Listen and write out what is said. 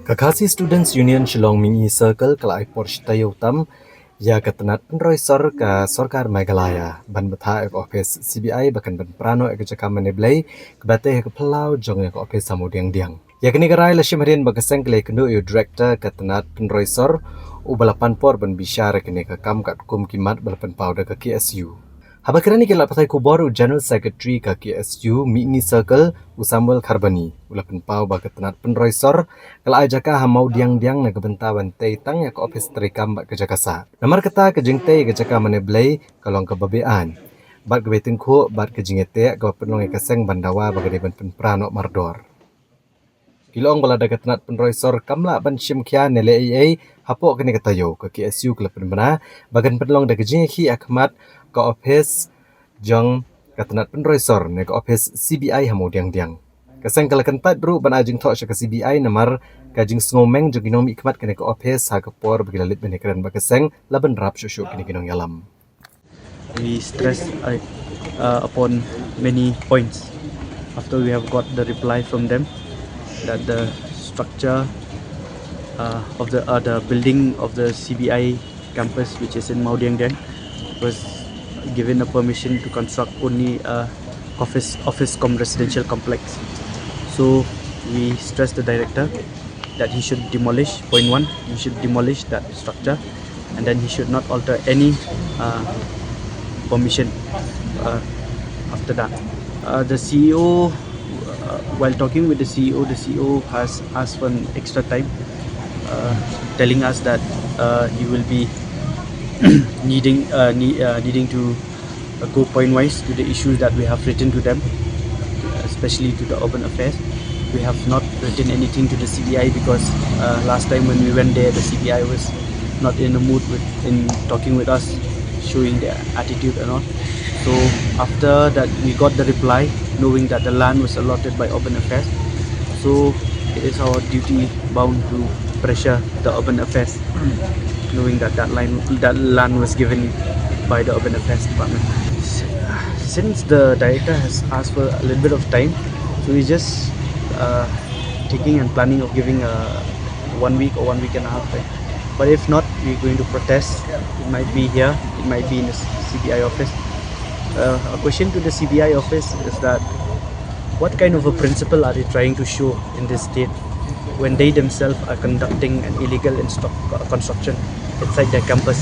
Kakasi Students Union 𝗍𝗏 Circle kelai 𝗲𝗏 ya ketenat penroisor ka Sorkar Meghalaya ban betha ek office CBI bakan ban prano ek jaka meneblai kebate ek pelau jong ek office samudiang-diang. Ya kini gerai la shimharian bagaseng kelai kendu yu director ketenat penroisor u balapan por ban bisyar kini ke kam kat kum kimat balapan pauda ke KSU. Habakirani kila patai kubor u General Secretary ka KSU 𝗍𝗏 Circle u 𝗍𝗏𝗶𝗏 ulapan pau ba ketenat penroisor kala ajaka hamau diang-diang na gebenta bantai tang yak office terikam ba kejakasa. Namar kata kejingtai kejaka meneblai kalong kebabean. Bat kebetin ku bat kejingete ka penlong kaseng bandawa bagade ban penprano mardor. Kilong balada ketenat penroisor kamla ban shimkia nele ai hapok kini katayo ke KSU kelapan bana bagan penlong da kejingki akmat ka office jong ketenat penroisor ne ka office CBI hamau diang-diang. Kaseng kala kentat bro ban ajing thok ke CBI namar kajing snomeng jong ginong ikmat kene ka office ha kapor begilalit bene keren ba kaseng laban rap shushu kini ginong yalam. We stress upon many points after we have got the reply from them that the structure of the building of the CBI campus, which is in Maudiang-Diang, was given a permission to construct only a office residential complex. So we stressed the director that he should demolish point 1, he should demolish that structure, and then he should not alter any permission after that. The CEO, while talking with the CEO has asked for an extra time, telling us that he will be needing to go point-wise to the issues that we have written to them, especially to the urban affairs. We have not written anything to the CBI because last time when we went there, the CBI was not in the mood in talking with us, showing their attitude and all. So after that we got the reply, knowing that the land was allotted by urban affairs, so it is our duty bound to pressure the urban affairs, knowing that that land was given by the urban affairs department. Since the director has asked for a little bit of time, so we just taking and planning of giving 1 week or 1 week and a half time. But if not, we're going to protest. It might be here, it might be in the CBI office. A question to the CBI office is that what kind of a principle are they trying to show in this state when they themselves are conducting an illegal construction inside their campus?